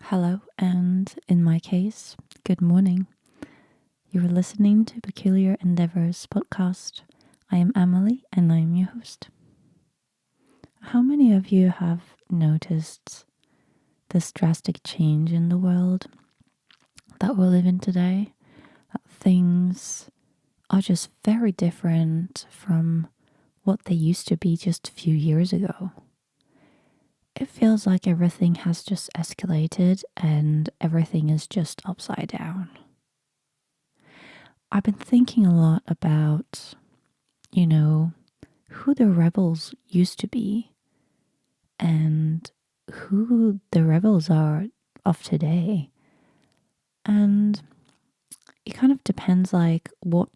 Hello, and in my case, good morning. You are listening to Peculiar Endeavors podcast. I am Emily, and I am your host. How many of you have noticed this drastic change in the world that we live in today? That things are just very different from what they used to be just a few years ago. It feels like everything has just escalated and everything is just upside down. I've been thinking a lot about, who the rebels used to be and who the rebels are of today. And it kind of depends, like, what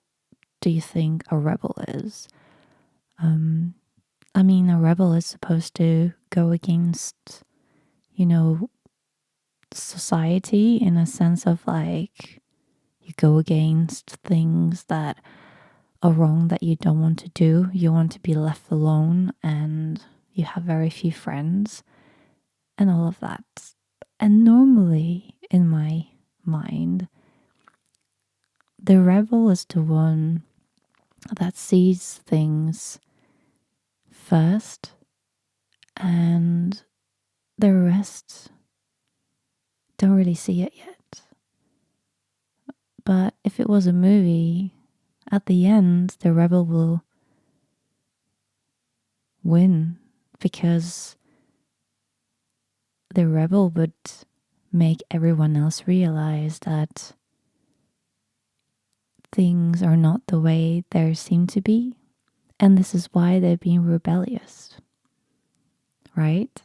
do you think a rebel is? A rebel is supposed to go against, society in a sense of like, you go against things that are wrong that you don't want to do. You want to be left alone and you have very few friends and all of that. And normally, in my mind, the rebel is the one that sees things first and the rest don't really see it yet. But if it was a movie, at the end, the rebel will win because the rebel would make everyone else realize that things are not the way they seem to be. And this is why they're being rebellious. Right?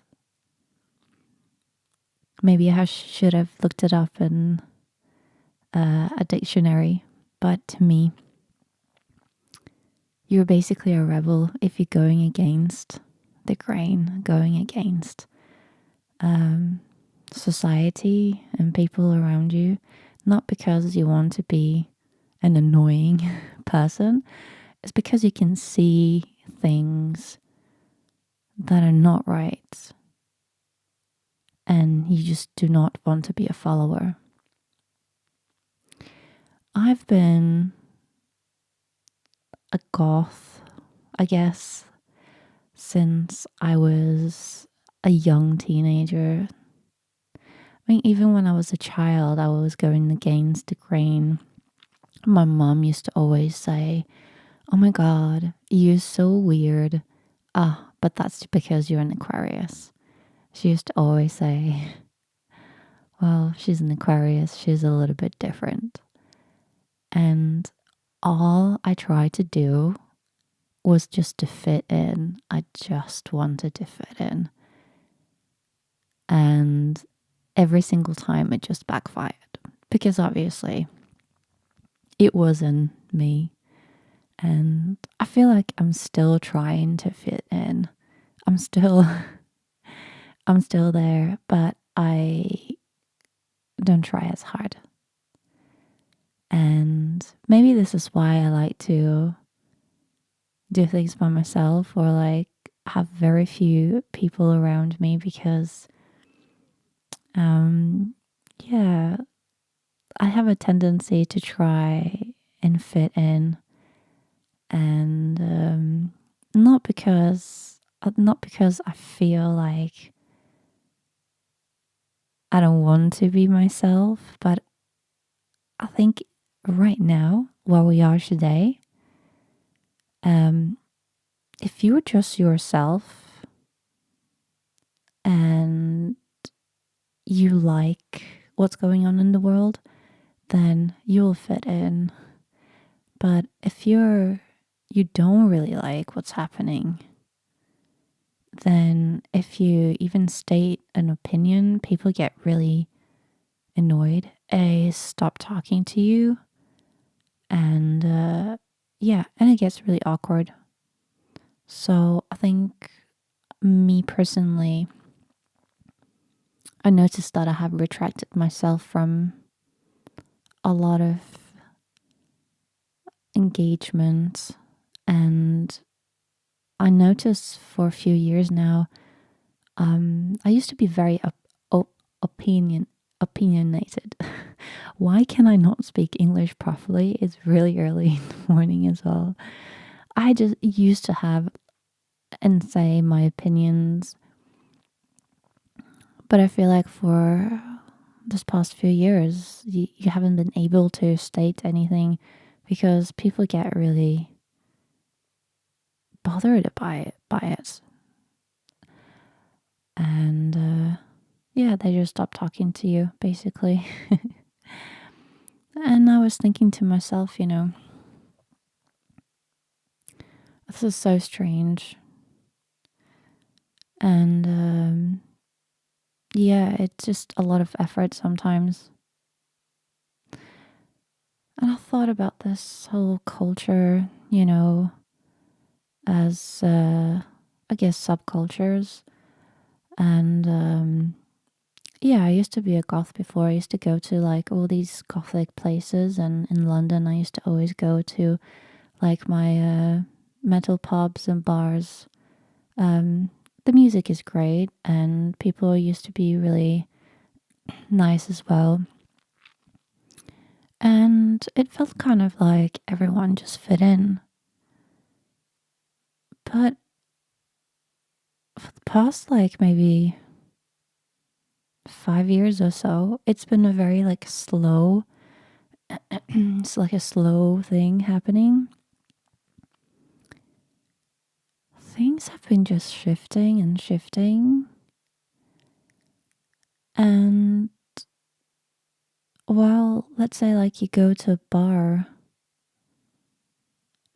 Maybe I should have looked it up in a dictionary. But to me, you're basically a rebel if you're going against the grain, going against society and people around you, not because you want to be an annoying person. It's because you can see things that are not right and you just do not want to be a follower. I've been a goth, I guess, since I was a young teenager. Even when I was a child, I was going against the grain. My mom used to always say, "Oh my God, you're so weird." But that's because you're an Aquarius. She used to always say, well, she's an Aquarius, she's a little bit different. And all I tried to do was just to fit in. I just wanted to fit in. And every single time it just backfired because obviously it wasn't me. And I feel like I'm still trying to fit in. I'm still there, but I don't try as hard. And maybe this is why I like to do things by myself or like have very few people around me because I have a tendency to try and fit in, and not because I feel like I don't want to be myself, but I think right now, where we are today, if you're just yourself and you like what's going on in the world, then you'll fit in. But if you don't really like what's happening, then if you even state an opinion, people get really annoyed. They stop talking to you. And and it gets really awkward. So I think me personally, I noticed that I have retracted myself from a lot of engagement, and I noticed for a few years now, I used to be very opinionated. Why can I not speak English properly? It's really early in the morning as well. I just used to have and say my opinions, but I feel like for this past few years, you haven't been able to state anything because people get really bothered by it. And yeah, they just stop talking to you, basically. And I was thinking to myself, this is so strange. And yeah, it's just a lot of effort sometimes. And I thought about this whole culture, as I guess subcultures. And yeah, I used to be a goth before. I used to go to like all these gothic places, and in London, I used to always go to like my metal pubs and bars. The music is great, and people used to be really nice as well. And it felt kind of like everyone just fit in. But for the past like maybe 5 years or so, it's been a very like slow, it's like a slow thing happening. Things have been just shifting and shifting. And while, let's say, like you go to a bar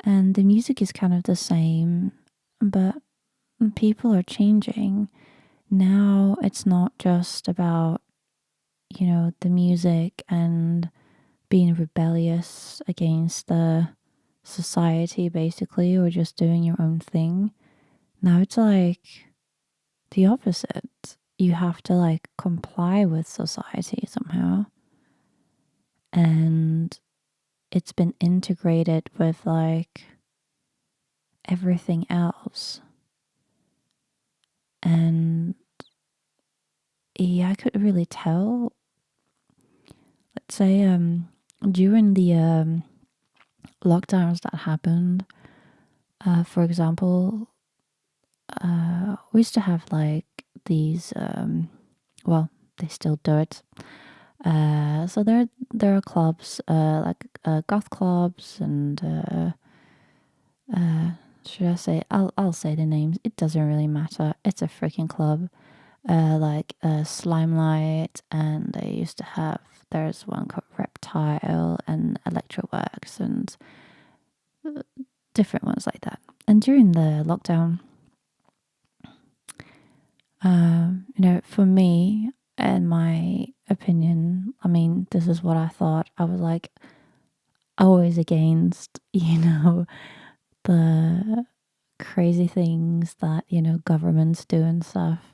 and the music is kind of the same, but people are changing. Now it's not just about, the music and being rebellious against the society, basically, or just doing your own thing. Now it's like the opposite. You have to like comply with society somehow. And it's been integrated with like everything else. And yeah, I could really tell. Let's say during the lockdowns that happened, for example, we used to have like these well, they still do it. So there are clubs like goth clubs and should I say? I'll say the names. It doesn't really matter. It's a freaking club. Like Slimelight, and they used to have. There's one called Reptile and Electroworks and different ones like that. And during the lockdown, for me and my opinion, I mean, this is what I thought. I was like always against, the crazy things that, governments do and stuff.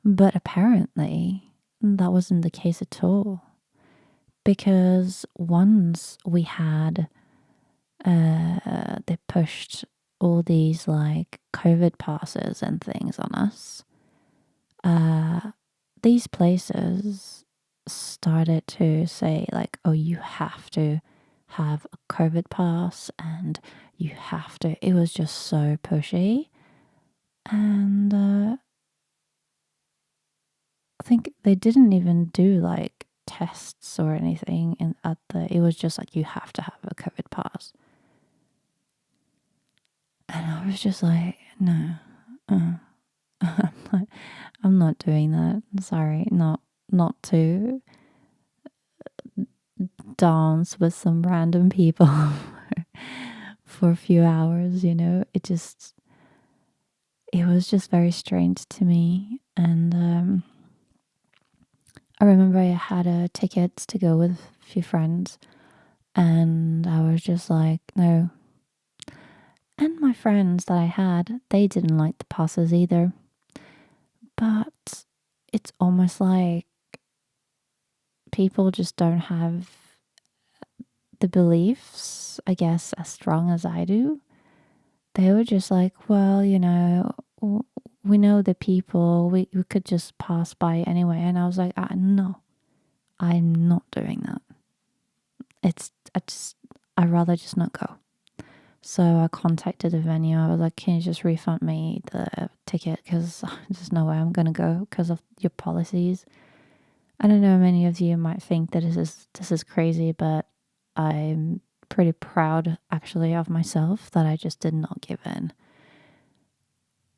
But apparently, that wasn't the case at all. Because once we had, they pushed all these like COVID passes and things on us, these places started to say, like, oh, you have to have a COVID pass and you have to. It was just so pushy. And I think they didn't even do like tests or anything it was just like you have to have a COVID pass. And I was just like, no, I'm not doing that. Sorry, not to dance with some random people for a few hours. It was just very strange to me. And I remember I had tickets to go with a few friends, and I was just like, no. And my friends that I had, they didn't like the passes either. But it's almost like people just don't have the beliefs, I guess, as strong as I do. They were just like, well, we know the people, we could just pass by anyway. And I was like, no, I'm not doing that. I'd rather just not go. So I contacted the venue. I was like, can you just refund me the ticket? Because there's no way I'm going to go because of your policies. I don't know, many of you might think that this is crazy, but I'm pretty proud actually of myself that I just did not give in.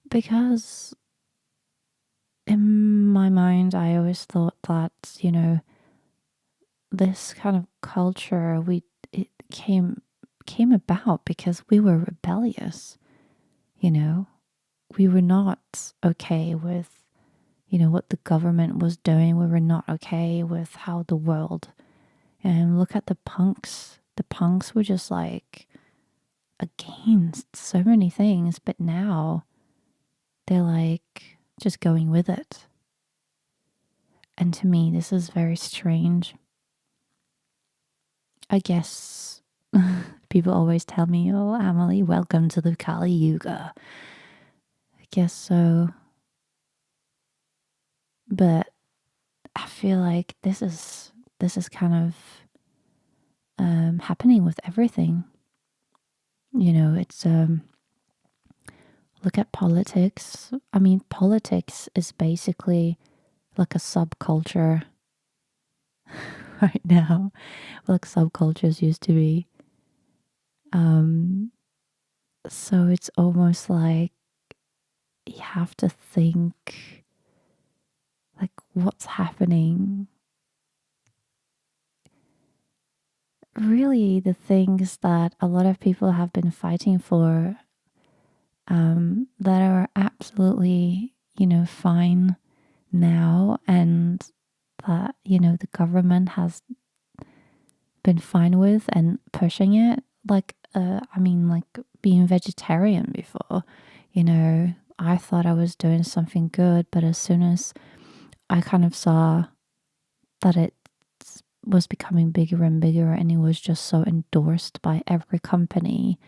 Because in my mind, I always thought that, this kind of culture, it came about because we were rebellious, we were not okay with, what the government was doing. We were not okay with how the world, and look at the punks. The punks were just like against so many things, but now they're like just going with it. And to me, this is very strange. I guess people always tell me, oh, Emily, welcome to the Kali Yuga. I guess so. But I feel like this is kind of happening with everything. It's look at politics. I mean, politics is basically like a subculture right now, like subcultures used to be. So it's almost like you have to think like what's happening. Really, the things that a lot of people have been fighting for, that are absolutely, fine now, and that, the government has been fine with and pushing it. Like, like being vegetarian before, I thought I was doing something good, but as soon as I kind of saw that it was becoming bigger and bigger and it was just so endorsed by every company,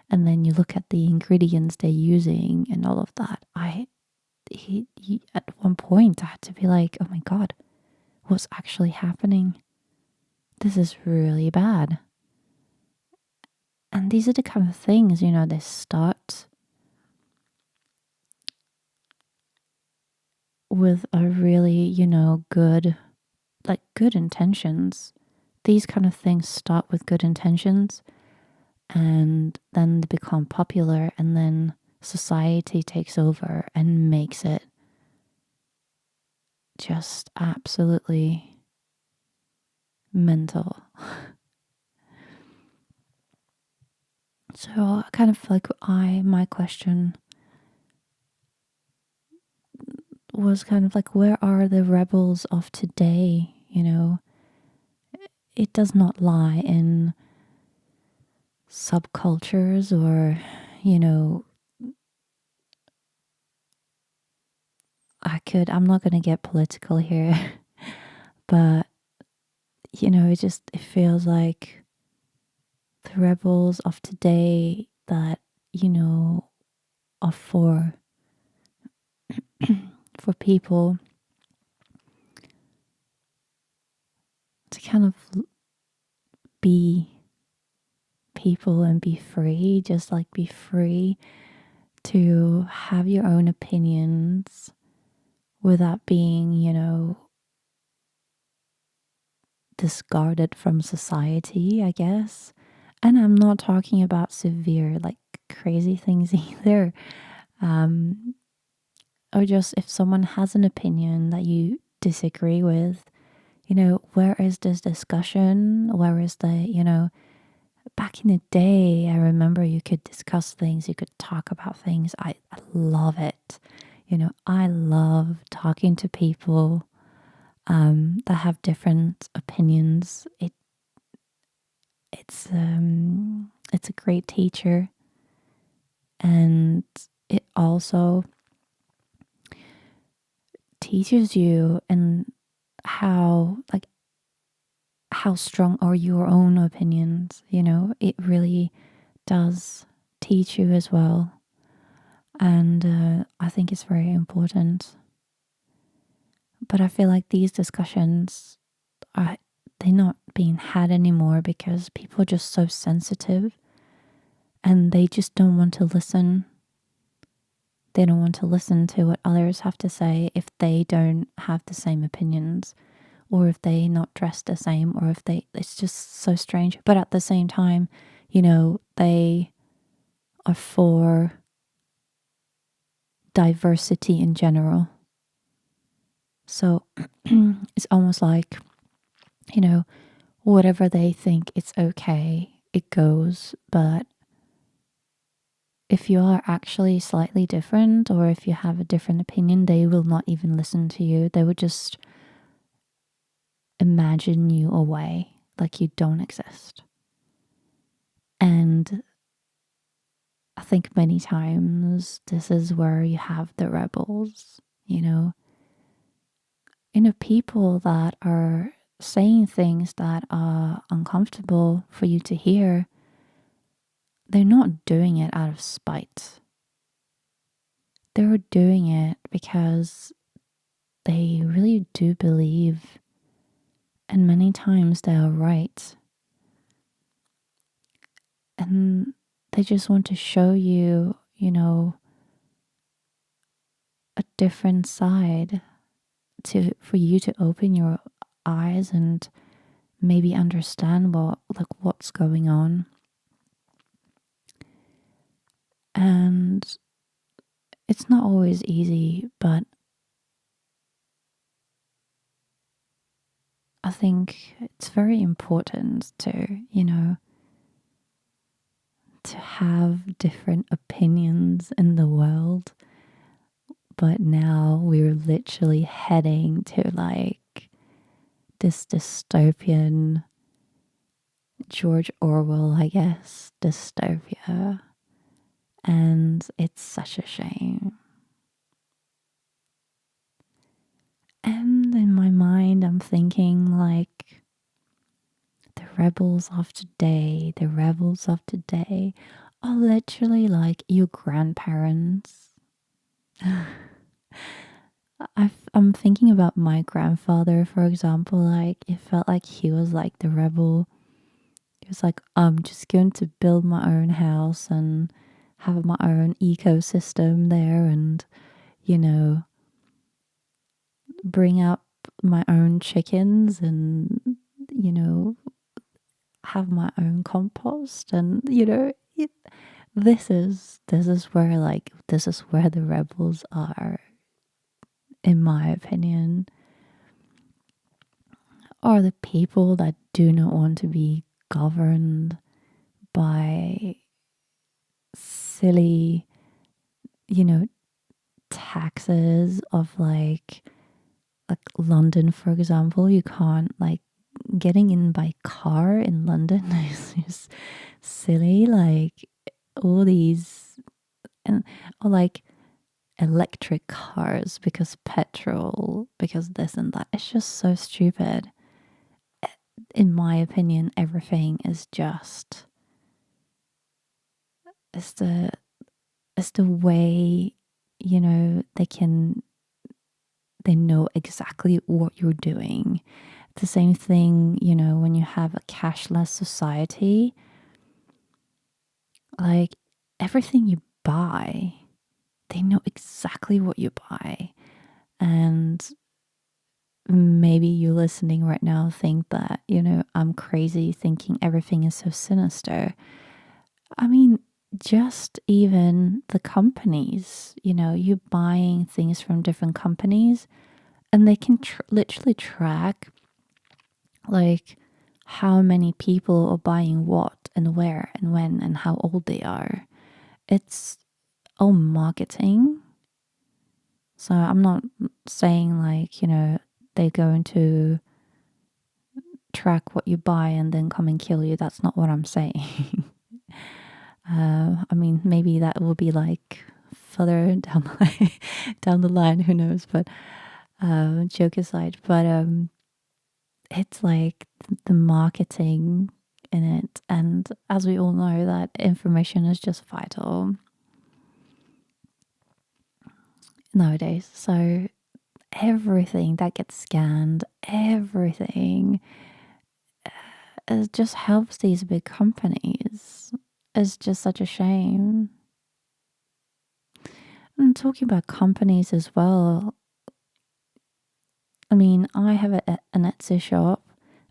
and then you look at the ingredients they're using and all of that, at one point I had to be like, oh my god, what's actually happening? This is really bad. And these are the kind of things, they start with a really, good intentions. These kind of things start with good intentions, and then they become popular, and then society takes over and makes it just absolutely mental. So kind of like my question was kind of like, where are the rebels of today? It does not lie in subcultures or, I'm not going to get political here, but, it feels like the rebels of today that, are for people to kind of be people and be free, just like be free to have your own opinions without being, discarded from society, I guess. And I'm not talking about severe, like crazy things either. Or just if someone has an opinion that you disagree with, where is this discussion? Where is the, back in the day, I remember you could discuss things, you could talk about things. I love it. I love talking to people that have different opinions. It's a great teacher, and it also teaches you and how strong are your own opinions. It really does teach you as well, and I think it's very important. But I feel like these discussions they're not being had anymore because people are just so sensitive and they just don't want to listen. They don't want to listen to what others have to say if they don't have the same opinions, or if they not dressed the same, or if it's just so strange. But at the same time, they are for diversity in general. So it's almost like, whatever they think it's okay, it goes. But if you are actually slightly different, or if you have a different opinion, they will not even listen to you. They would just imagine you away, like you don't exist. And I think many times this is where you have the rebels, people that are saying things that are uncomfortable for you to hear. They're not doing it out of spite. They're doing it because they really do believe, and many times they are right. And they just want to show you, a different side for you to open your eyes and maybe understand what's going on. And it's not always easy, but I think it's very important to have different opinions in the world. But now we're literally heading to this dystopian, George Orwell, I guess, dystopia. And it's such a shame. And in my mind, I'm thinking the rebels of today are literally like your grandparents. I'm thinking about my grandfather, for example. It felt like he was like the rebel. He was like, I'm just going to build my own house and have my own ecosystem there, and bring up my own chickens, and have my own compost, and this is where the rebels are, in my opinion. Are the people that do not want to be governed by silly, taxes of like London, for example. You can't getting in by car in London is just silly. All these, and or electric cars because petrol, because this and that. It's just so stupid. In my opinion, everything is just it's the way they know exactly what you're doing. The same thing, when you have a cashless society, everything you buy, they know exactly what you buy. And maybe you listening right now think that, I'm crazy thinking everything is so sinister. I mean, just even the companies, you're buying things from different companies, and they can literally track how many people are buying what and where and when and how old they are. It's all marketing. So I'm not saying they're going to track what you buy and then come and kill you. That's not what I'm saying. I mean, maybe that will be further down the line, who knows? But joke aside, but it's the marketing in it, and as we all know, that information is just vital nowadays. So everything that gets scanned, everything, it just helps these big companies. It's just such a shame. And talking about companies as well, I mean, I have an Etsy shop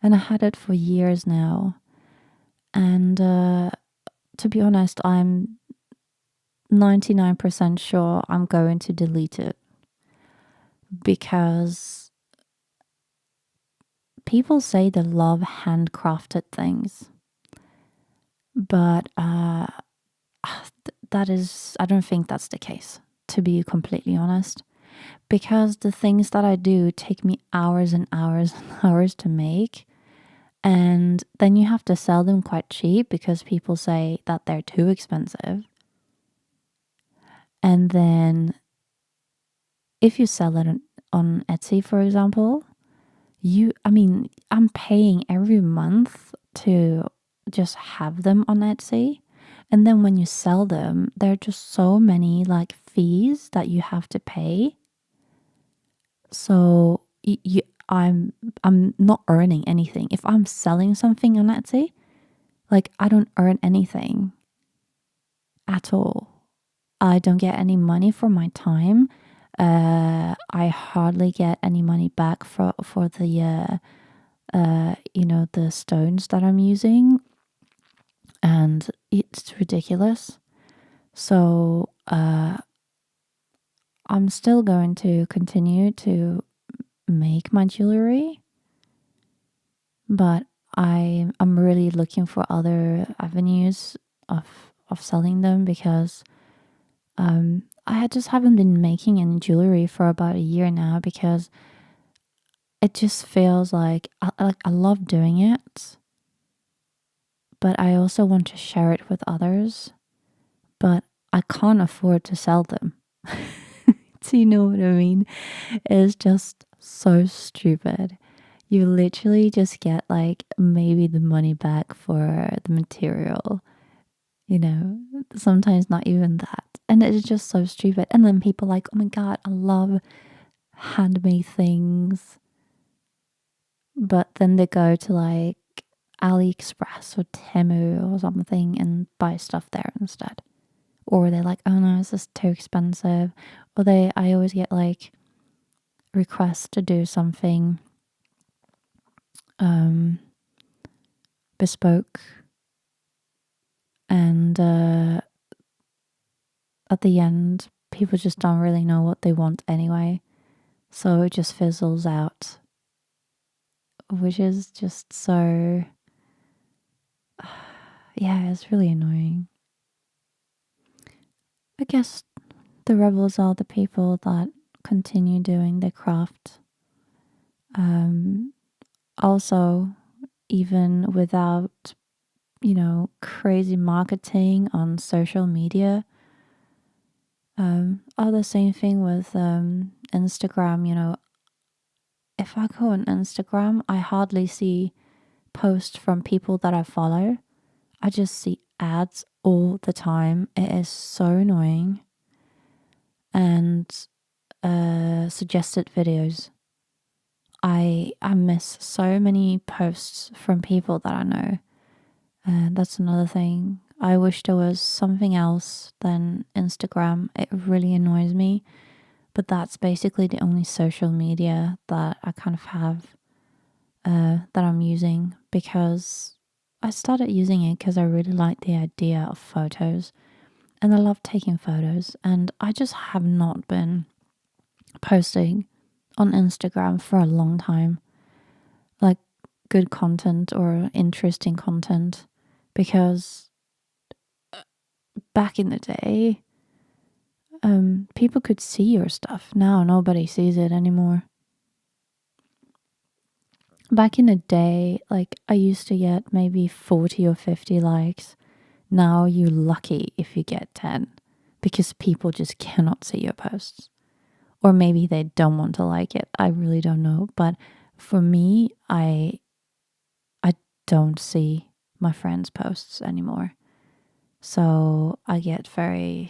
and I had it for years now. And to be honest, I'm 99% sure I'm going to delete it because people say they love handcrafted things, but that is, I don't think that's the case, to be completely honest, because the things that I do take me hours and hours and hours to make. And then you have to sell them quite cheap because people say that they're too expensive. And then if you sell it on Etsy, for example, I'm paying every month to just have them on Etsy. And then when you sell them, there are just so many like fees that you have to pay. So I'm not earning anything. If I'm selling something on Etsy, like I don't earn anything at all. I don't get any money for my time. I hardly get any money back for the the stones that I'm using, and it's ridiculous. So I'm still going to continue to make my jewelry, but I'm really looking for other avenues of selling them because I just haven't been making any jewelry for about a year now because it just feels like I love doing it, but I also want to share it with others, but I can't afford to sell them. Do you know what I mean? It's just so stupid. You literally just get like maybe the money back for the material, sometimes not even that. And it's just so stupid. And then people like, oh my God, I love handmade things. But then they go to like AliExpress or Temu or something and buy stuff there instead. Or they're like, oh no, it's just too expensive. Or I always get like requests to do something bespoke. And at the end, people just don't really know what they want anyway. So it just fizzles out, which is just so, yeah, it's really annoying. I guess the rebels are the people that continue doing their craft. Also, even without, crazy marketing on social media. The same thing with Instagram. If I go on Instagram, I hardly see posts from people that I follow. I just see ads all the time. It is so annoying. And suggested videos. I miss so many posts from people that I know. And that's another thing. I wish there was something else than Instagram. It really annoys me. But that's basically the only social media that I kind of have that I'm using, because I started using it because I really like the idea of photos and I love taking photos, and I just have not been posting on Instagram for a long time, like good content or interesting content, because back in the day, people could see your stuff. Now nobody sees it anymore. Back in the day, like I used to get maybe 40 or 50 likes. Now you're lucky if you get 10 because people just cannot see your posts. Or maybe they don't want to like it. I really don't know. But for me, I don't see my friends' posts anymore. So I get I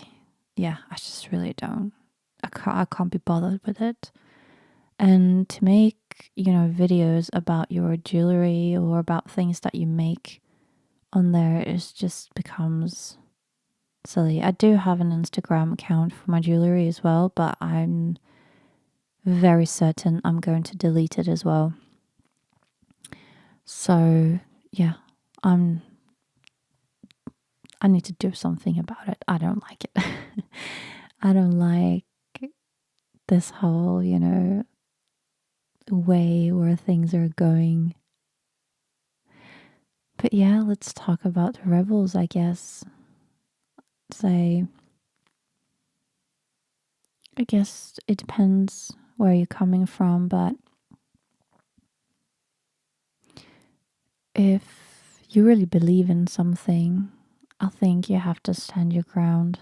just really don't. I can't be bothered with it. And to make, videos about your jewelry or about things that you make on there is just becomes silly. I do have an Instagram account for my jewelry as well, but I'm very certain I'm going to delete it as well. So yeah, I need to do something about it. I don't like it. I don't like this whole, way where things are going. But yeah, let's talk about the rebels, I guess. Say, I guess it depends where you're coming from, but if you really believe in something, I think you have to stand your ground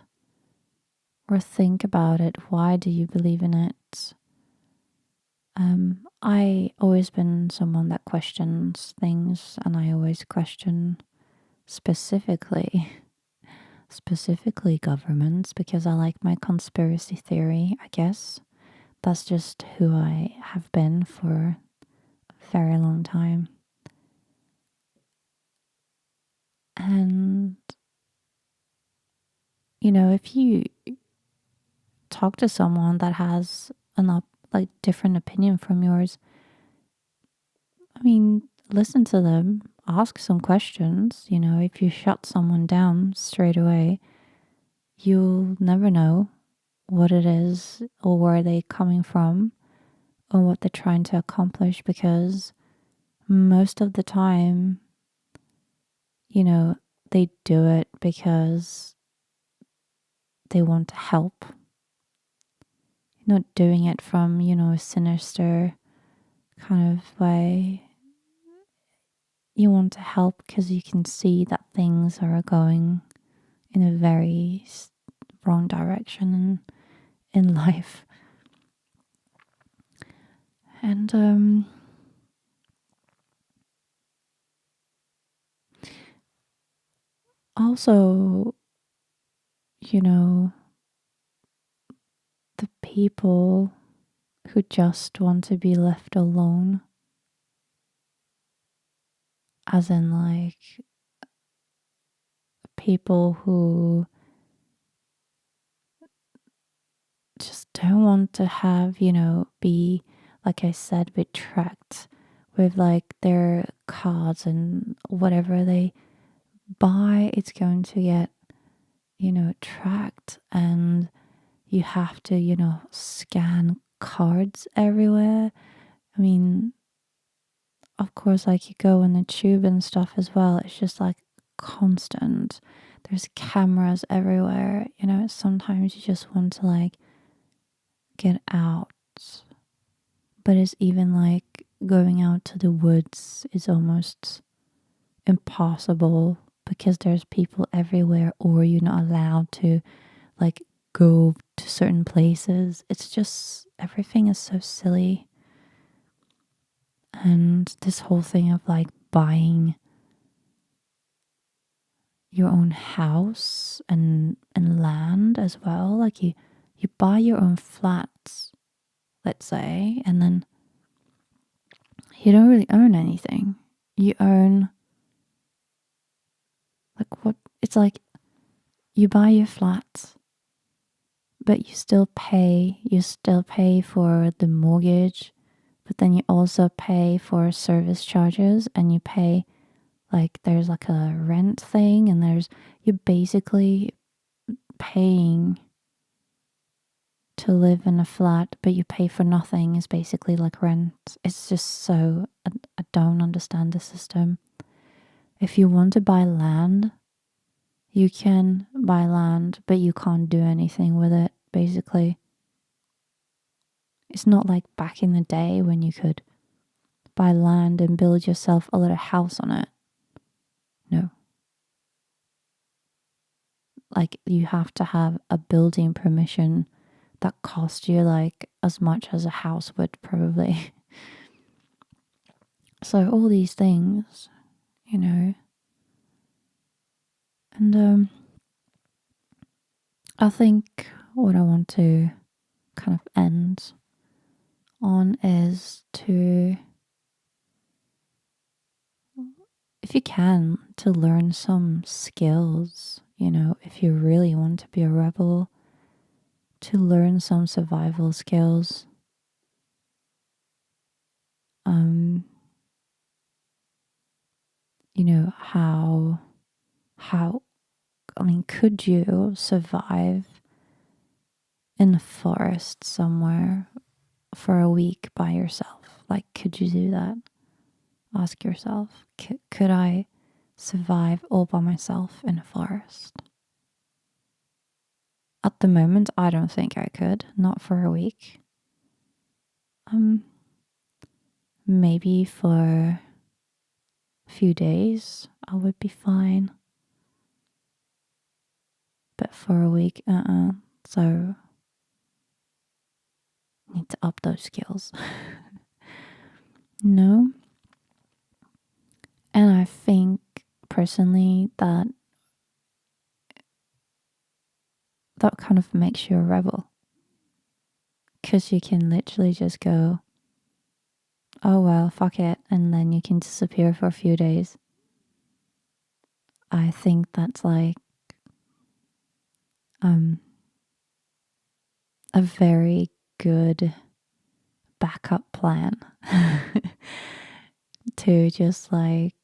or think about it. Why do you believe in it? I always been someone that questions things, and I always question specifically governments, because I like my conspiracy theory, I guess. That's just who I have been for a very long time. And if you talk to someone that has different opinion from yours, I mean, listen to them, ask some questions. If you shut someone down straight away, you'll never know what it is or where they're coming from or what they're trying to accomplish, because most of the time, they do it because they want to help, not doing it from, a sinister kind of way. You want to help because you can see that things are going in a very wrong direction in life. And also, the people who just want to be left alone, as in people who just don't want to have, be, like I said, be tracked with their cards and whatever they buy, it's going to get, tracked, and you have to, scan cards everywhere. I mean, of course, you go in the tube and stuff as well. It's just constant. There's cameras everywhere. Sometimes you just want to get out. But it's even going out to the woods is almost impossible because there's people everywhere, or you're not allowed to go to certain places. It's just everything is so silly. And this whole thing of buying your own house and land as well. You buy your own flats, let's say, and then you don't really own anything. You own what it's you buy your flats, but you still pay for the mortgage, but then you also pay for service charges, and you pay there's a rent thing, and you're basically paying to live in a flat, but you pay for nothing. Is basically rent. It's just so I don't understand the system. If you want to buy land, you can buy land, but you can't do anything with it, basically. It's not like back in the day when you could buy land and build yourself a little house on it. No. You have to have a building permission that cost you as much as a house would, probably. So all these things, and I think what I want to kind of end on is to, if you can, to learn some skills. You know, if you really want to be a rebel, to learn some survival skills. You know, how I mean, could you survive in a forest somewhere for a week by yourself? Like, could you do that? Ask yourself, could I survive all by myself in a forest? At the moment, I don't think I could, not for a week. Maybe for a few days, I would be fine. But for a week, So, need to up those skills. No. And I think personally that kind of makes you a rebel. Because you can literally just go, oh well, fuck it, and then you can disappear for a few days. I think that's like a very good backup plan to just like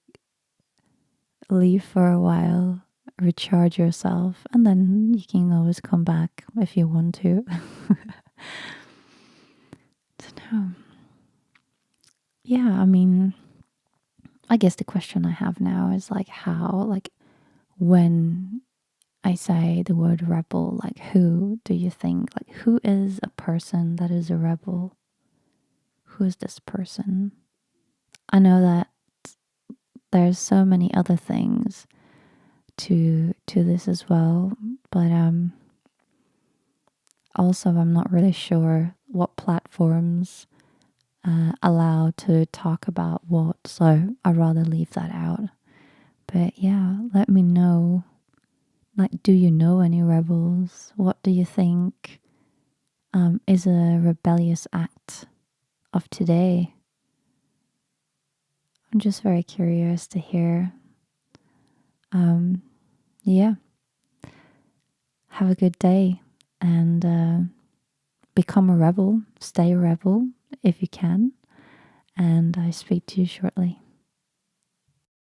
leave for a while, recharge yourself, and then you can always come back if you want to. No. Yeah, I mean, I guess the question I have now is like how, like when I say the word rebel, like who do you think, like who is a person that is a rebel? Who is this person? I know that there's so many other things to this as well, but also I'm not really sure what platforms allow to talk about what, so I'd rather leave that out. But yeah, let me know. Like, do you know any rebels? What do you think is a rebellious act of today? I'm just very curious to hear. Yeah. Have a good day and become a rebel. Stay a rebel if you can. And I speak to you shortly.